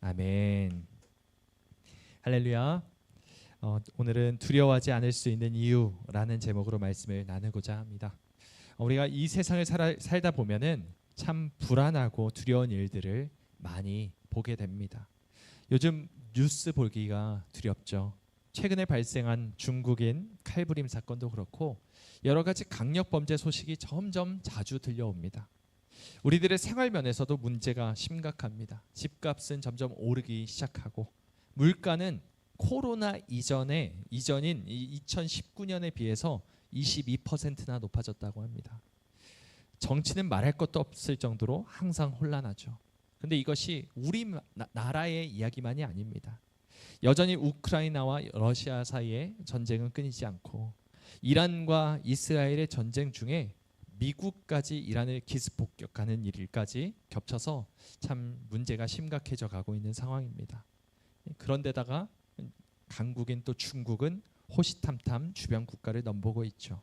아멘. 할렐루야. 오늘은 두려워하지 않을 수 있는 이유라는 제목으로 말씀을 나누고자 합니다. 우리가 이 세상을 살다 보면은 참 불안하고 두려운 일들을 많이 보게 됩니다. 요즘 뉴스 보기가 두렵죠. 최근에 발생한 중국인 칼부림 사건도 그렇고 여러 가지 강력 범죄 소식이 점점 자주 들려옵니다. 우리들의 생활 면에서도 문제가 심각합니다. 집값은 점점 오르기 시작하고 물가는 코로나 이전인 2019년에 비해서 22%나 높아졌다고 합니다. 정치는 말할 것도 없을 정도로 항상 혼란하죠. 그런데 이것이 우리 나라의 이야기만이 아닙니다. 여전히 우크라이나와 러시아 사이의 전쟁은 끊이지 않고 이란과 이스라엘의 전쟁 중에 미국까지 이란을 기습폭격하는 일까지 겹쳐서 참 문제가 심각해져 가고 있는 상황입니다. 그런데다가 강국인 또 중국은 호시탐탐 주변 국가를 넘보고 있죠.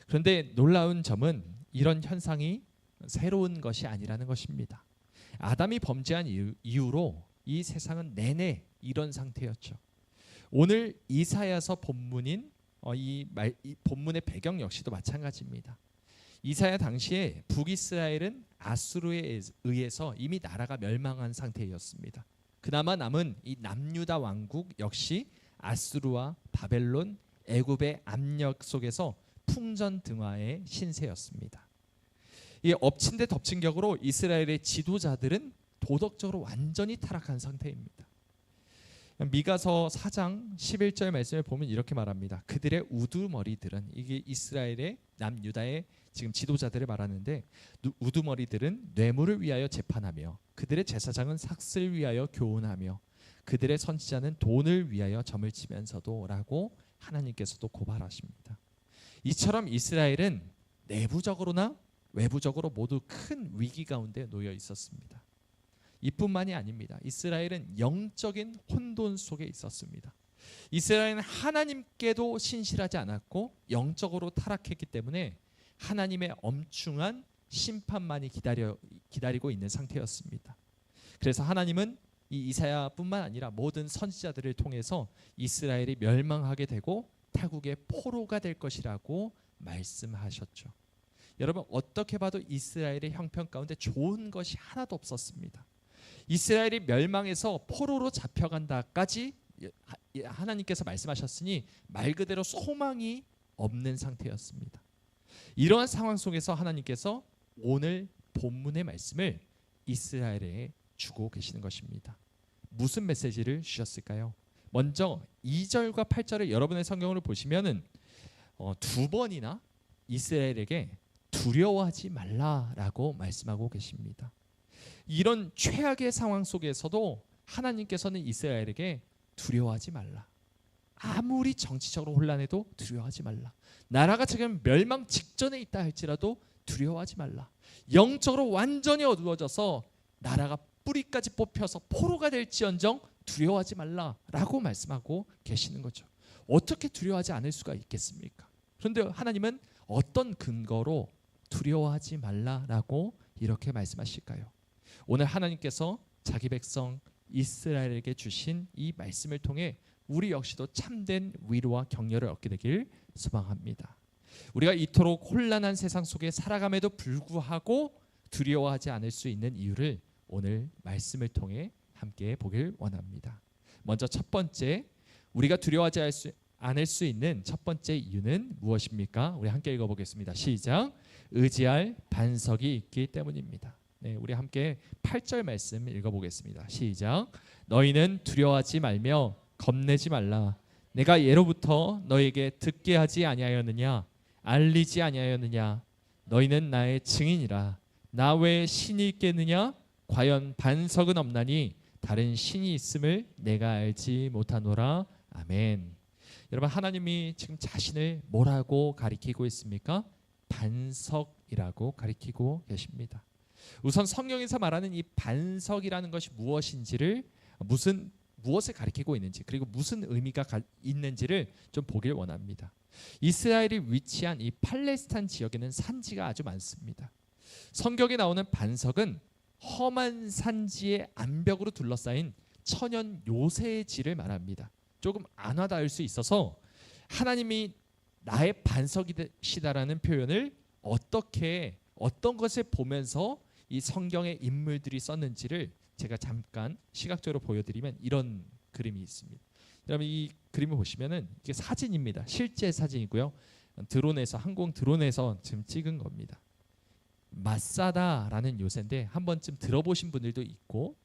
그런데 놀라운 점은 이런 현상이 새로운 것이 아니라는 것입니다. 아담이 범죄한 이후로 이 세상은 내내 이런 상태였죠. 오늘 이사야서 본문인 이 본문의 배경 역시도 마찬가지입니다. 이사야 당시에 북이스라엘은 아수르에 의해서 이미 나라가 멸망한 상태였습니다. 그나마 남은 이 남유다 왕국 역시 아수르와 바벨론, 애굽의 압력 속에서 풍전등화의 신세였습니다. 이 엎친 데 덮친 격으로 이스라엘의 지도자들은 도덕적으로 완전히 타락한 상태입니다. 미가서 4장 11절 말씀을 보면 이렇게 말합니다. 그들의 우두머리들은, 이게 이스라엘의 남유다의 지금 지도자들을 말하는데, 우두머리들은 뇌물을 위하여 재판하며 그들의 제사장은 삭슬 위하여 교훈하며 그들의 선지자는 돈을 위하여 점을 치면서도 라고 하나님께서도 고발하십니다. 이처럼 이스라엘은 내부적으로나 외부적으로 모두 큰 위기 가운데 놓여 있었습니다. 이뿐만이 아닙니다. 이스라엘은 영적인 혼돈 속에 있었습니다. 이스라엘은 하나님께도 신실하지 않았고 영적으로 타락했기 때문에 하나님의 엄중한 심판만이 기다리고 있는 상태였습니다. 그래서 하나님은 이 이사야뿐만 아니라 모든 선지자들을 통해서 이스라엘이 멸망하게 되고 타국의 포로가 될 것이라고 말씀하셨죠. 여러분, 어떻게 봐도 이스라엘의 형편 가운데 좋은 것이 하나도 없었습니다. 이스라엘이 멸망해서 포로로 잡혀간다까지 하나님께서 말씀하셨으니 말 그대로 소망이 없는 상태였습니다. 이러한 상황 속에서 하나님께서 오늘 본문의 말씀을 이스라엘에 주고 계시는 것입니다. 무슨 메시지를 주셨을까요? 먼저 2절과 8절을 여러분의 성경으로 보시면은 두 번이나 이스라엘에게 두려워하지 말라라고 말씀하고 계십니다. 이런 최악의 상황 속에서도 하나님께서는 이스라엘에게 두려워하지 말라. 아무리 정치적으로 혼란해도 두려워하지 말라. 나라가 지금 멸망 직전에 있다 할지라도 두려워하지 말라. 영적으로 완전히 어두워져서 나라가 뿌리까지 뽑혀서 포로가 될지언정 두려워하지 말라라고 말씀하고 계시는 거죠. 어떻게 두려워하지 않을 수가 있겠습니까? 그런데 하나님은 어떤 근거로 두려워하지 말라라고 이렇게 말씀하실까요? 오늘 하나님께서 자기 백성 이스라엘에게 주신 이 말씀을 통해 우리 역시도 참된 위로와 격려를 얻게 되길 소망합니다. 우리가 이토록 혼란한 세상 속에 살아감에도 불구하고 두려워하지 않을 수 있는 이유를 오늘 말씀을 통해 함께 보길 원합니다. 먼저 첫 번째, 우리가 두려워하지 않을 수 있는 첫 번째 이유는 무엇입니까? 우리 함께 읽어보겠습니다. 시작. 의지할 반석이 있기 때문입니다. 네, 우리 함께 8절 말씀 읽어보겠습니다. 시작. 너희는 두려워하지 말며 겁내지 말라. 내가 예로부터 너에게 듣게 하지 아니하였느냐? 알리지 아니하였느냐? 너희는 나의 증인이라. 나 외에 신이 있겠느냐? 과연 반석은 없나니 다른 신이 있음을 내가 알지 못하노라. 아멘. 여러분, 하나님이 지금 자신을 뭐라고 가리키고 있습니까? 반석이라고 가리키고 계십니다. 우선 성경에서 말하는 이 반석이라는 것이 무엇인지를 무엇을 가리키고 있는지, 그리고 무슨 의미가 있는지를 좀 보길 원합니다. 이스라엘이 위치한 이 팔레스타인 지역에는 산지가 아주 많습니다. 성경에 나오는 반석은 험한 산지의 암벽으로 둘러싸인 천연 요새의 질을 말합니다. 조금 안 와닿을 수 있어서 하나님이 나의 반석이시다라는 표현을 어떻게 어떤 것을 보면서 이 성경의 인물들이 썼는지를 제가 잠깐 시각적으로 보여드리면 이런 그림이 있습니다. 여러분 이 그림을 보시면은 이게 사진입니다. 실제 사진이고요. 드론에서 항공 드론에서 지금 찍은 겁니다. 마사다라는 요새인데 한 번쯤 들어보신 분들도 있고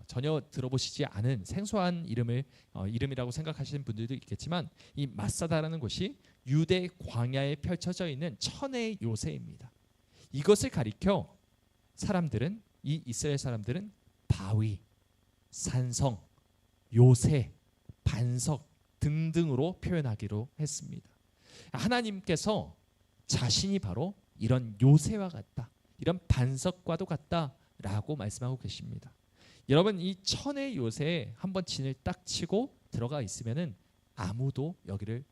전혀 들어보시지 않은 생소한 이름이라고 생각하시는 분들도 있겠지만 이 마사다라는 곳이 유대 광야에 펼쳐져 있는 천의 요새입니다. 이것을 가리켜 이 이스라엘 사람들은 바위, 산성, 요새, 반석 등등으로 표현하기로 했습니다. 하나님께서 자신이 바로 이런 요새와 같다, 이런 반석과도 같다라고 말씀하고 계십니다. 여러분 이 천의 요새에 한번 진을 딱 치고 들어가 있으면은 아무도 여기를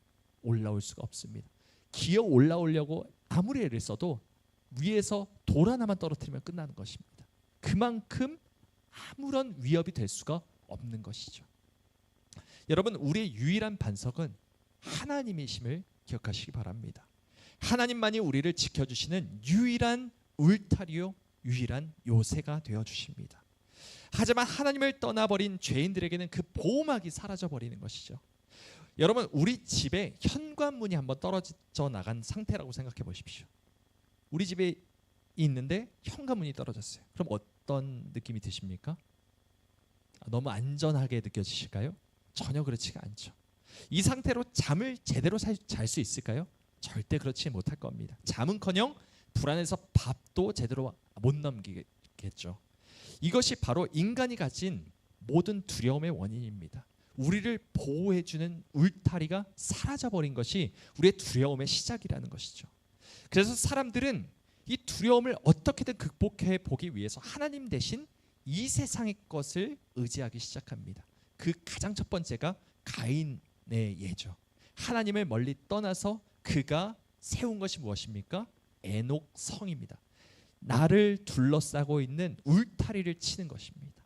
올라올 수가 없습니다. 기어 올라오려고 아무리 애를 써도 위에서 돌 하나만 떨어뜨리면 끝나는 것입니다. 그만큼 아무런 위협이 될 수가 없는 것이죠. 여러분 우리의 유일한 반석은 하나님이심을 기억하시기 바랍니다. 하나님만이 우리를 지켜주시는 유일한 울타리요 유일한 요새가 되어주십니다. 하지만 하나님을 떠나버린 죄인들에게는 그 보호막이 사라져버리는 것이죠. 여러분 우리 집에 현관문이 한번 떨어져 나간 상태라고 생각해 보십시오. 우리 집에 있는데 현관문이 떨어졌어요. 그럼 어떤 느낌이 드십니까? 너무 안전하게 느껴지실까요? 전혀 그렇지가 않죠. 이 상태로 잠을 제대로 잘 수 있을까요? 절대 그렇지 못할 겁니다. 잠은커녕 불안해서 밥도 제대로 못 넘기겠죠. 이것이 바로 인간이 가진 모든 두려움의 원인입니다. 우리를 보호해주는 울타리가 사라져버린 것이 우리의 두려움의 시작이라는 것이죠. 그래서 사람들은 이 두려움을 어떻게든 극복해 보기 위해서 하나님 대신 이 세상의 것을 의지하기 시작합니다. 그 가장 첫 번째가 가인의 예죠. 하나님을 멀리 떠나서 그가 세운 것이 무엇입니까? 에녹 성입니다. 나를 둘러싸고 있는 울타리를 치는 것입니다.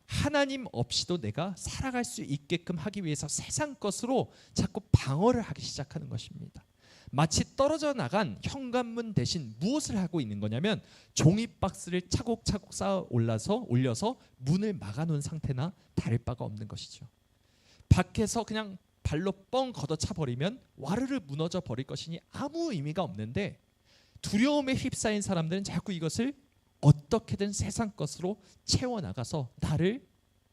하나님 없이도 내가 살아갈 수 있게끔 하기 위해서 세상 것으로 자꾸 방어를 하기 시작하는 것입니다. 마치 떨어져 나간 현관문 대신 무엇을 하고 있는 거냐면 종이박스를 차곡차곡 쌓아 올려서 문을 막아놓은 상태나 다를 바가 없는 것이죠. 밖에서 그냥 발로 뻥 걷어차 버리면 와르르 무너져 버릴 것이니 아무 의미가 없는데 두려움에 휩싸인 사람들은 자꾸 이것을 어떻게든 세상 것으로 채워나가서 나를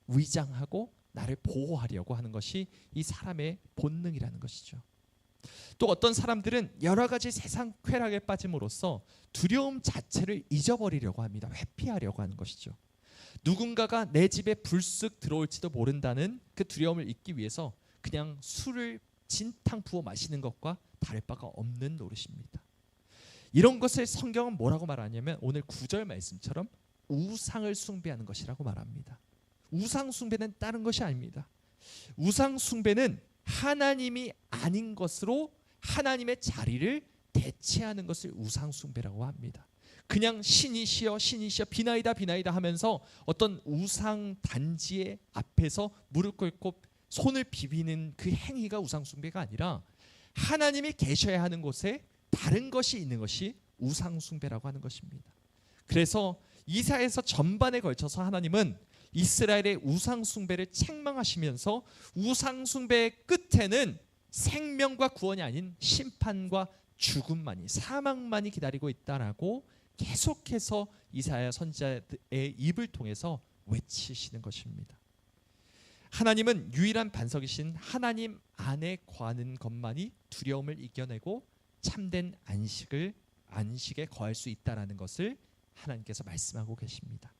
위장하고 나를 보호하려고 하는 것이 이 사람의 본능이라는 것이죠. 또 어떤 사람들은 여러 가지 세상 쾌락에 빠짐으로써 두려움 자체를 잊어버리려고 합니다. 회피하려고 하는 것이죠. 누군가가 내 집에 불쑥 들어올지도 모른다는 그 두려움을 잊기 위해서 그냥 술을 진탕 부어 마시는 것과 다를 바가 없는 노릇입니다. 이런 것을 성경은 뭐라고 말하냐면 오늘 9절 말씀처럼 우상을 숭배하는 것이라고 말합니다. 우상 숭배는 다른 것이 아닙니다. 우상 숭배는 하나님이 아닌 것으로 하나님의 자리를 대체하는 것을 우상 숭배라고 합니다. 그냥 신이시여 신이시여 비나이다 비나이다 하면서 어떤 우상 단지의 앞에서 무릎 꿇고 손을 비비는 그 행위가 우상 숭배가 아니라 하나님이 계셔야 하는 곳에 다른 것이 있는 것이 우상 숭배라고 하는 것입니다. 그래서 이사야에서 전반에 걸쳐서 하나님은 이스라엘의 우상 숭배를 책망하시면서 우상 숭배의 끝에는 생명과 구원이 아닌 심판과 죽음만이 사망만이 기다리고 있다라고 계속해서 이사야 선지자의 입을 통해서 외치시는 것입니다. 하나님은 유일한 반석이신 하나님 안에 거하는 것만이 두려움을 이겨내고 참된 안식에 거할 수 있다라는 것을 하나님께서 말씀하고 계십니다.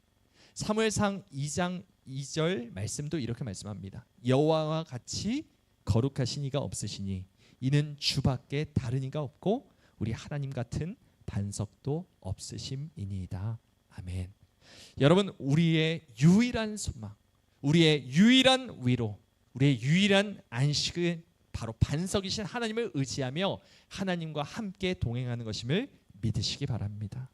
사무엘상 2장 2절 말씀도 이렇게 말씀합니다. 여호와와 같이 거룩하신 이가 없으시니 이는 주밖에 다른 이가 없고 우리 하나님 같은 반석도 없으심이니이다. 아멘. 여러분 우리의 유일한 소망, 우리의 유일한 위로, 우리의 유일한 안식은 바로 반석이신 하나님을 의지하며 하나님과 함께 동행하는 것임을 믿으시기 바랍니다.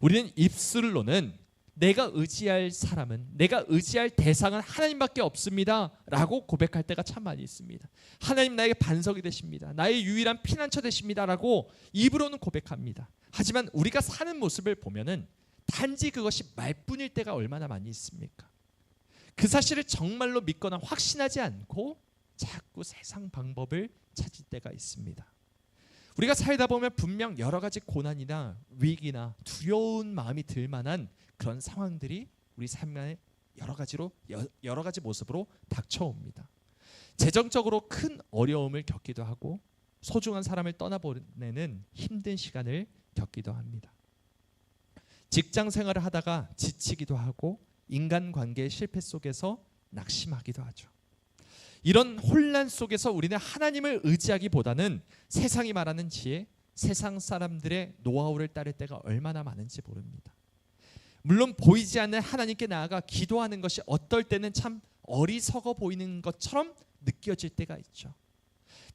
우리는 입술로는 내가 의지할 사람은, 내가 의지할 대상은 하나님밖에 없습니다 라고 고백할 때가 참 많이 있습니다. 하나님 나에게 반석이 되십니다, 나의 유일한 피난처 되십니다 라고 입으로는 고백합니다. 하지만 우리가 사는 모습을 보면은 단지 그것이 말뿐일 때가 얼마나 많이 있습니까? 그 사실을 정말로 믿거나 확신하지 않고 자꾸 세상 방법을 찾을 때가 있습니다. 우리가 살다 보면 분명 여러 가지 고난이나 위기나 두려운 마음이 들 만한 그런 상황들이 우리 삶에 여러 가지 모습으로 닥쳐옵니다. 재정적으로 큰 어려움을 겪기도 하고 소중한 사람을 떠나보내는 힘든 시간을 겪기도 합니다. 직장 생활을 하다가 지치기도 하고 인간관계의 실패 속에서 낙심하기도 하죠. 이런 혼란 속에서 우리는 하나님을 의지하기보다는 세상이 말하는 지혜, 세상 사람들의 노하우를 따를 때가 얼마나 많은지 모릅니다. 물론 보이지 않는 하나님께 나아가 기도하는 것이 어떨 때는 참 어리석어 보이는 것처럼 느껴질 때가 있죠.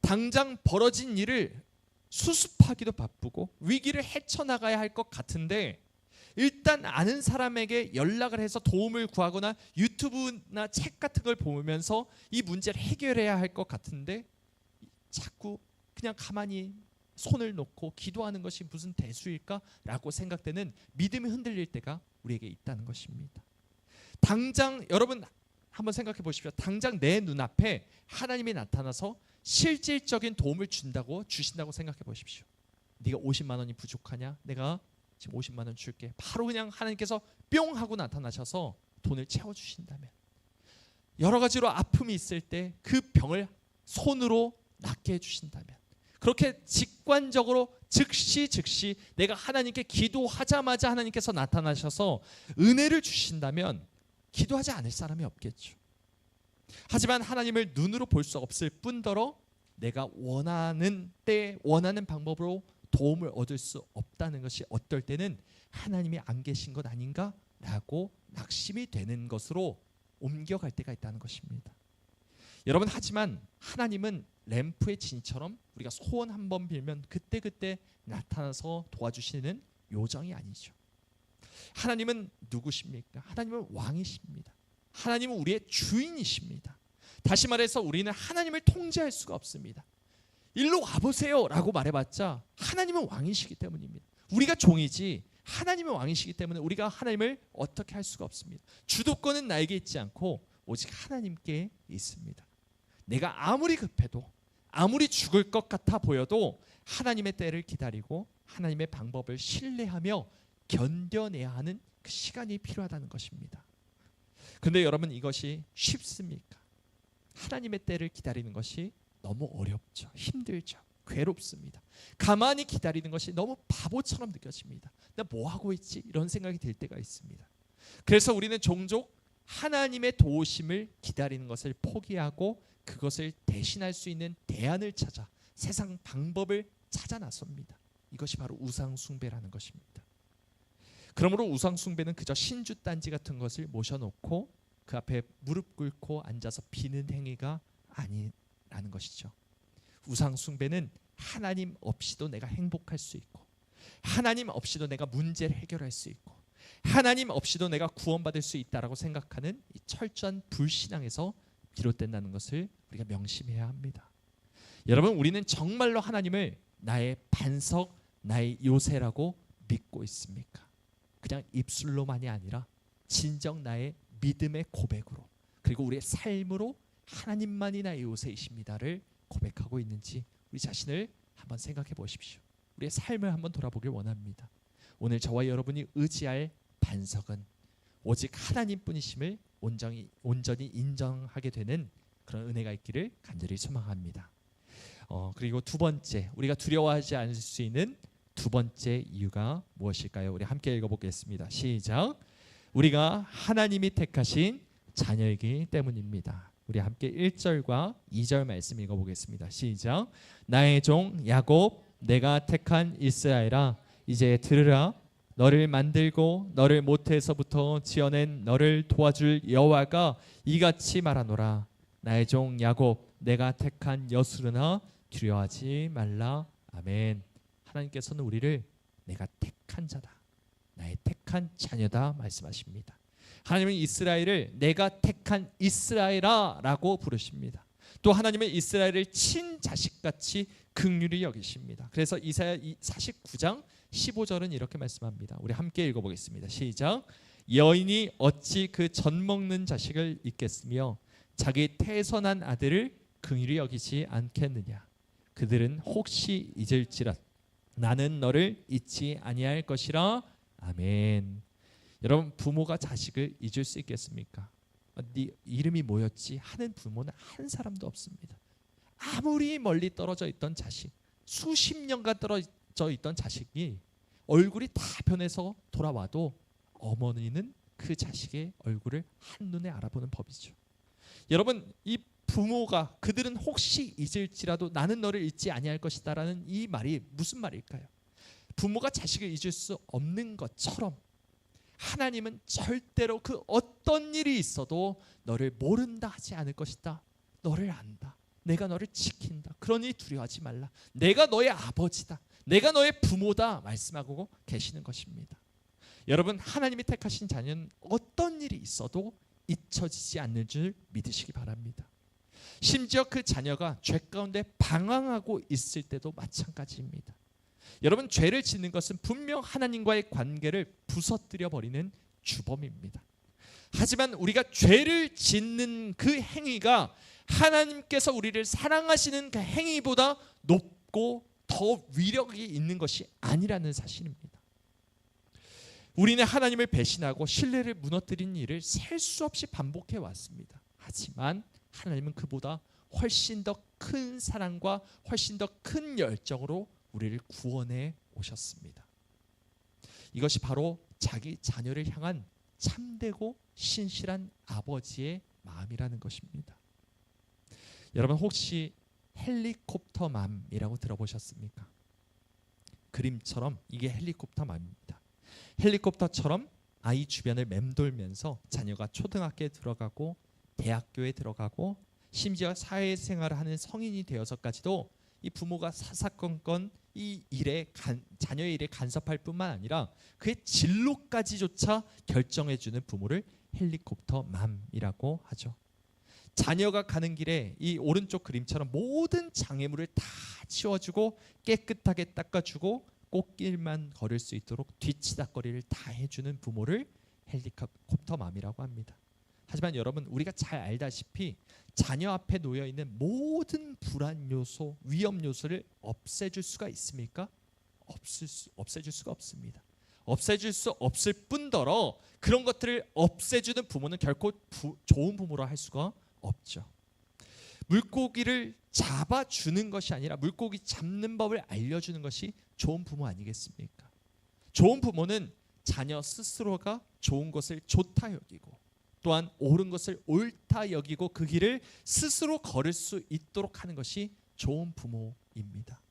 당장 벌어진 일을 수습하기도 바쁘고 위기를 헤쳐나가야 할 것 같은데 일단 아는 사람에게 연락을 해서 도움을 구하거나 유튜브나 책 같은 걸 보면서 이 문제를 해결해야 할 것 같은데 자꾸 그냥 가만히 손을 놓고 기도하는 것이 무슨 대수일까라고 생각되는 믿음이 흔들릴 때가 우리에게 있다는 것입니다. 당장 여러분 한번 생각해 보십시오. 당장 내 눈앞에 하나님이 나타나서 실질적인 도움을 주신다고 생각해 보십시오. 네가 50만 원이 부족하냐? 내가 지금 50만 원 줄게. 바로 그냥 하나님께서 뿅 하고 나타나셔서 돈을 채워주신다면, 여러 가지로 아픔이 있을 때 그 병을 손으로 낫게 해주신다면, 그렇게 직관적으로 즉시 내가 하나님께 기도하자마자 하나님께서 나타나셔서 은혜를 주신다면 기도하지 않을 사람이 없겠죠. 하지만 하나님을 눈으로 볼 수 없을 뿐더러 내가 원하는 때 원하는 방법으로 도움을 얻을 수 없다는 것이 어떨 때는 하나님이 안 계신 것 아닌가라고 낙심이 되는 것으로 옮겨갈 때가 있다는 것입니다. 여러분, 하지만 하나님은 램프의 진처럼 우리가 소원 한 번 빌면 그때그때 나타나서 도와주시는 요정이 아니죠. 하나님은 누구십니까? 하나님은 왕이십니다. 하나님은 우리의 주인이십니다. 다시 말해서 우리는 하나님을 통제할 수가 없습니다. 일로 와보세요 라고 말해봤자 하나님은 왕이시기 때문입니다. 우리가 종이지 하나님은 왕이시기 때문에 우리가 하나님을 어떻게 할 수가 없습니다. 주도권은 나에게 있지 않고 오직 하나님께 있습니다. 내가 아무리 급해도 아무리 죽을 것 같아 보여도 하나님의 때를 기다리고 하나님의 방법을 신뢰하며 견뎌내야 하는 그 시간이 필요하다는 것입니다. 그런데 여러분, 이것이 쉽습니까? 하나님의 때를 기다리는 것이 너무 어렵죠. 힘들죠. 괴롭습니다. 가만히 기다리는 것이 너무 바보처럼 느껴집니다. 나 뭐 하고 있지? 이런 생각이 들 때가 있습니다. 그래서 우리는 종종 하나님의 도우심을 기다리는 것을 포기하고 그것을 대신할 수 있는 대안을 찾아 세상 방법을 찾아 나섭니다. 이것이 바로 우상 숭배라는 것입니다. 그러므로 우상 숭배는 그저 신주단지 같은 것을 모셔놓고 그 앞에 무릎 꿇고 앉아서 비는 행위가 아니라는 것이죠. 우상 숭배는 하나님 없이도 내가 행복할 수 있고, 하나님 없이도 내가 문제를 해결할 수 있고, 하나님 없이도 내가 구원받을 수 있다라고 생각하는 이 철저한 불신앙에서 비롯된다는 것을 우리가 명심해야 합니다. 여러분, 우리는 정말로 하나님을 나의 반석, 나의 요새라고 믿고 있습니까? 그냥 입술로만이 아니라 진정 나의 믿음의 고백으로, 그리고 우리의 삶으로 하나님만이 나의 요새이십니다를 고백하고 있는지 우리 자신을 한번 생각해 보십시오. 우리의 삶을 한번 돌아보길 원합니다. 오늘 저와 여러분이 의지할 반석은 오직 하나님뿐이심을 온전히 인정하게 되는 그런 은혜가 있기를 간절히 소망합니다. 그리고 두 번째, 우리가 두려워하지 않을 수 있는 두 번째 이유가 무엇일까요? 우리 함께 읽어보겠습니다. 시작. 우리가 하나님이 택하신 자녀이기 때문입니다. 우리 함께 1절과 2절 말씀 읽어보겠습니다. 시작. 나의 종 야곱, 내가 택한 이스라엘아, 이제 들으라. 너를 만들고 너를 모태에서부터 지어낸 너를 도와줄 여호와가 이같이 말하노라. 나의 종 야곱, 내가 택한 여수르나 두려워하지 말라. 아멘. 하나님께서는 우리를 내가 택한 자다, 나의 택한 자녀다 말씀하십니다. 하나님은 이스라엘을 내가 택한 이스라엘아라고 부르십니다. 또 하나님은 이스라엘을 친자식같이 긍휼히 여기십니다. 그래서 이사야 49장 15절은 이렇게 말씀합니다. 우리 함께 읽어보겠습니다. 시작. 여인이 어찌 그 젖 먹는 자식을 잊겠으며 자기 태선한 아들을 긍휼히 여기지 않겠느냐. 그들은 혹시 잊을지라 나는 너를 잊지 아니할 것이라. 아멘. 여러분, 부모가 자식을 잊을 수 있겠습니까? 네 이름이 뭐였지 하는 부모는 한 사람도 없습니다. 아무리 멀리 떨어져 있던 자식, 수십 년간 떨어져 있던 자식이 얼굴이 다 변해서 돌아와도 어머니는 그 자식의 얼굴을 한눈에 알아보는 법이죠. 여러분, 이 부모가 그들은 혹시 잊을지라도 나는 너를 잊지 아니할 것이다 라는 이 말이 무슨 말일까요? 부모가 자식을 잊을 수 없는 것처럼 하나님은 절대로 그 어떤 일이 있어도 너를 모른다 하지 않을 것이다. 너를 안다. 내가 너를 지킨다. 그러니 두려워하지 말라. 내가 너의 아버지다. 내가 너의 부모다 말씀하고 계시는 것입니다. 여러분, 하나님이 택하신 자녀는 어떤 일이 있어도 잊혀지지 않는 줄 믿으시기 바랍니다. 심지어 그 자녀가 죄 가운데 방황하고 있을 때도 마찬가지입니다. 여러분, 죄를 짓는 것은 분명 하나님과의 관계를 부서뜨려 버리는 주범입니다. 하지만 우리가 죄를 짓는 그 행위가 하나님께서 우리를 사랑하시는 그 행위보다 높고 더 위력이 있는 것이 아니라는 사실입니다. 우리는 하나님을 배신하고 신뢰를 무너뜨린 일을 셀 수 없이 반복해 왔습니다. 하지만 하나님은 그보다 훨씬 더 큰 사랑과 훨씬 더 큰 열정으로 우리를 구원해 오셨습니다. 이것이 바로 자기 자녀를 향한 참되고 신실한 아버지의 마음이라는 것입니다. 여러분, 혹시 헬리콥터맘이라고 들어보셨습니까? 그림처럼 이게 헬리콥터맘입니다. 헬리콥터처럼 아이 주변을 맴돌면서 자녀가 초등학교에 들어가고 대학교에 들어가고 심지어 사회생활을 하는 성인이 되어서까지도 이 부모가 사사건건 이 일에 자녀의 일에 간섭할 뿐만 아니라 그의 진로까지조차 결정해주는 부모를 헬리콥터맘이라고 하죠. 자녀가 가는 길에 이 오른쪽 그림처럼 모든 장애물을 다 치워주고 깨끗하게 닦아주고 꽃길만 걸을 수 있도록 뒤치다거리를 다 해주는 부모를 헬리콥터맘이라고 합니다. 하지만 여러분, 우리가 잘 알다시피 자녀 앞에 놓여 있는 모든 불안 요소, 위험 요소를 없애줄 수가 있습니까? 없애줄 수가 없습니다. 없애줄 수 없을 뿐더러 그런 것들을 없애주는 부모는 결코 좋은 부모라 할 수가 없죠. 물고기를 잡아주는 것이 아니라 물고기 잡는 법을 알려주는 것이 좋은 부모 아니겠습니까? 좋은 부모는 자녀 스스로가 좋은 것을 좋다 여기고 또한 옳은 것을 옳다 여기고 그 길을 스스로 걸을 수 있도록 하는 것이 좋은 부모입니다.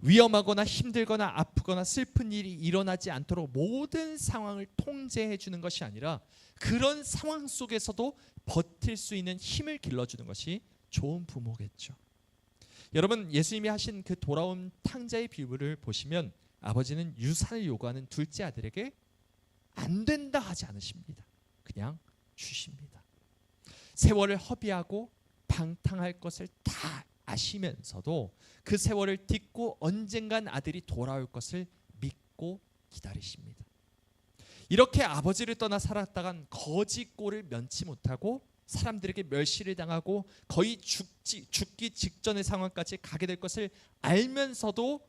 위험하거나 힘들거나 아프거나 슬픈 일이 일어나지 않도록 모든 상황을 통제해 주는 것이 아니라 그런 상황 속에서도 버틸 수 있는 힘을 길러주는 것이 좋은 부모겠죠. 여러분, 예수님이 하신 그 돌아온 탕자의 비유를 보시면 아버지는 유산을 요구하는 둘째 아들에게 안 된다 하지 않으십니다. 그냥 주십니다. 세월을 허비하고 방탕할 것을 다 아시면서도 그 세월을 딛고 언젠간 아들이 돌아올 것을 믿고 기다리십니다. 이렇게 아버지를 떠나 살았다간 거지 꼴을 면치 못하고 사람들에게 멸시를 당하고 거의 죽기 직전의 상황까지 가게 될 것을 알면서도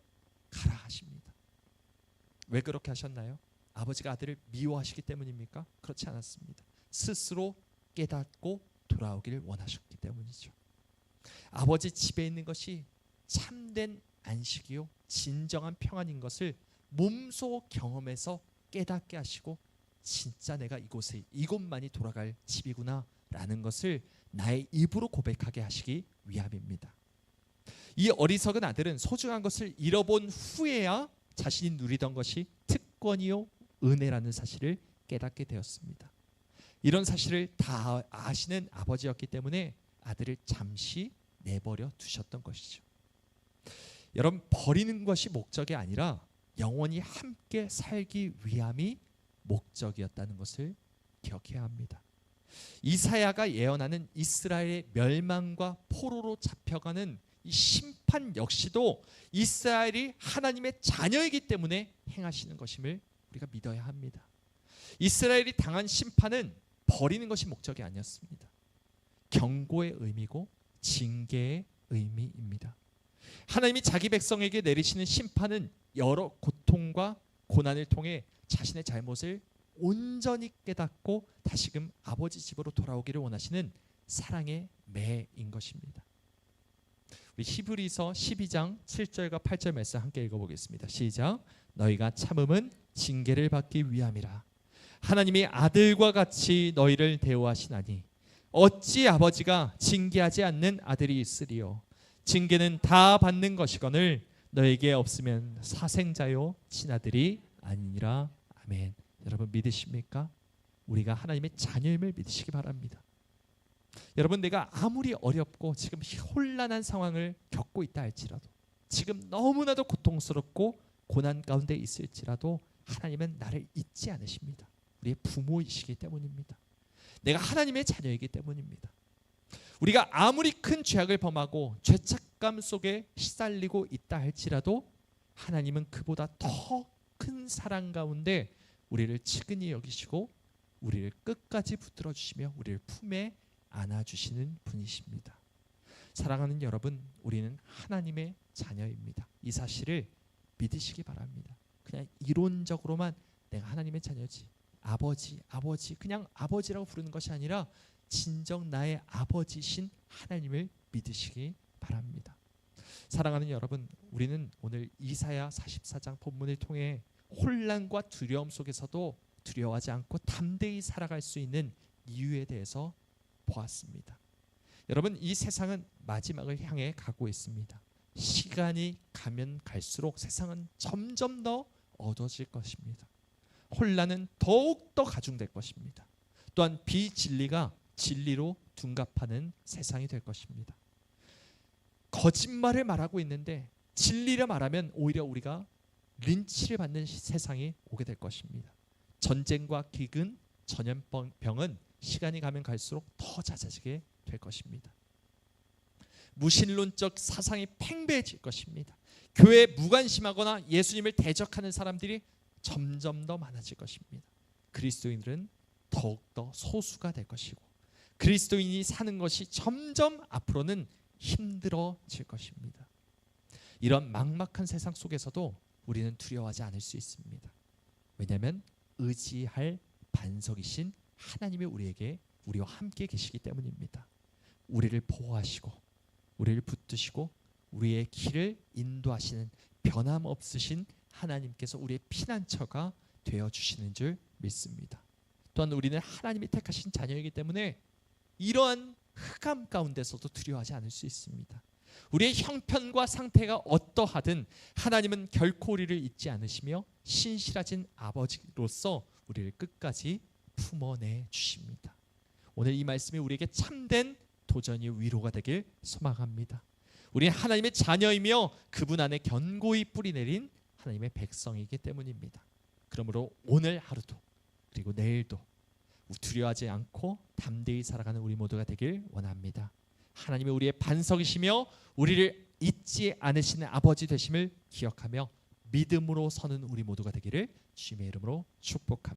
가라 하십니다. 왜 그렇게 하셨나요? 아버지가 아들을 미워하시기 때문입니까? 그렇지 않았습니다. 스스로 깨닫고 돌아오기를 원하셨기 때문이죠. 아버지 집에 있는 것이 참된 안식이요 진정한 평안인 것을 몸소 경험해서 깨닫게 하시고 진짜 내가 이곳만이 돌아갈 집이구나 라는 것을 나의 입으로 고백하게 하시기 위함입니다. 이 어리석은 아들은 소중한 것을 잃어본 후에야 자신이 누리던 것이 특권이요 은혜라는 사실을 깨닫게 되었습니다. 이런 사실을 다 아시는 아버지였기 때문에 아들을 잠시 내버려 두셨던 것이죠. 여러분, 버리는 것이 목적이 아니라 영원히 함께 살기 위함이 목적이었다는 것을 기억해야 합니다. 이사야가 예언하는 이스라엘의 멸망과 포로로 잡혀가는 이 심판 역시도 이스라엘이 하나님의 자녀이기 때문에 행하시는 것임을 우리가 믿어야 합니다. 이스라엘이 당한 심판은 버리는 것이 목적이 아니었습니다. 경고의 의미고 징계의 의미입니다. 하나님이 자기 백성에게 내리시는 심판은 여러 고통과 고난을 통해 자신의 잘못을 온전히 깨닫고 다시금 아버지 집으로 돌아오기를 원하시는 사랑의 매인 것입니다. 우리 히브리서 12장 7절과 8절 말씀 함께 읽어보겠습니다. 시작. 너희가 참음은 징계를 받기 위함이라. 하나님이 아들과 같이 너희를 대우하시나니 어찌 아버지가 징계하지 않는 아들이 있으리요. 징계는 다 받는 것이거늘 너에게 없으면 사생자요 친아들이 아니니라. 아멘. 여러분 믿으십니까? 우리가 하나님의 자녀임을 믿으시기 바랍니다. 여러분, 내가 아무리 어렵고 지금 혼란한 상황을 겪고 있다 할지라도, 지금 너무나도 고통스럽고 고난 가운데 있을지라도 하나님은 나를 잊지 않으십니다. 우리의 부모이시기 때문입니다. 내가 하나님의 자녀이기 때문입니다. 우리가 아무리 큰 죄악을 범하고 죄책감 속에 시달리고 있다 할지라도 하나님은 그보다 더 큰 사랑 가운데 우리를 측은히 여기시고 우리를 끝까지 붙들어 주시며 우리를 품에 안아주시는 분이십니다. 사랑하는 여러분, 우리는 하나님의 자녀입니다. 이 사실을 믿으시기 바랍니다. 그냥 이론적으로만 내가 하나님의 자녀지, 아버지 그냥 아버지라고 부르는 것이 아니라 진정 나의 아버지신 하나님을 믿으시기 바랍니다. 사랑하는 여러분, 우리는 오늘 이사야 44장 본문을 통해 혼란과 두려움 속에서도 두려워하지 않고 담대히 살아갈 수 있는 이유에 대해서 보았습니다. 여러분, 이 세상은 마지막을 향해 가고 있습니다. 시간이 가면 갈수록 세상은 점점 더 어두워질 것입니다. 혼란은 더욱더 가중될 것입니다. 또한 비진리가 진리로 둔갑하는 세상이 될 것입니다. 거짓말을 말하고 있는데 진리를 말하면 오히려 우리가 린치를 받는 세상이 오게 될 것입니다. 전쟁과 기근, 전염병은 시간이 가면 갈수록 더 잦아지게 될 것입니다. 무신론적 사상이 팽배해질 것입니다. 교회에 무관심하거나 예수님을 대적하는 사람들이 점점 더 많아질 것입니다. 그리스도인들은 더욱더 소수가 될 것이고 그리스도인이 사는 것이 점점 앞으로는 힘들어질 것입니다. 이런 막막한 세상 속에서도 우리는 두려워하지 않을 수 있습니다. 왜냐하면 의지할 반석이신 하나님이 우리와 함께 계시기 때문입니다. 우리를 보호하시고 우리를 붙드시고 우리의 길을 인도하시는 변함없으신 하나님께서 우리의 피난처가 되어주시는 줄 믿습니다. 또한 우리는 하나님이 택하신 자녀이기 때문에 이러한 흑암 가운데서도 두려워하지 않을 수 있습니다. 우리의 형편과 상태가 어떠하든 하나님은 결코 우리를 잊지 않으시며 신실하신 아버지로서 우리를 끝까지 품어내 주십니다. 오늘 이 말씀이 우리에게 참된 도전이 위로가 되길 소망합니다. 우리는 하나님의 자녀이며 그분 안에 견고히 뿌리내린 하나님의 백성이기 때문입니다. 그러므로 오늘 하루도 그리고 내일도 두려워하지 않고 담대히 살아가는 우리 모두가 되길 원합니다. 하나님이 우리의 반석이시며 우리를 잊지 않으시는 아버지 되심을 기억하며 믿음으로 서는 우리 모두가 되기를 주님의 이름으로 축복합니다.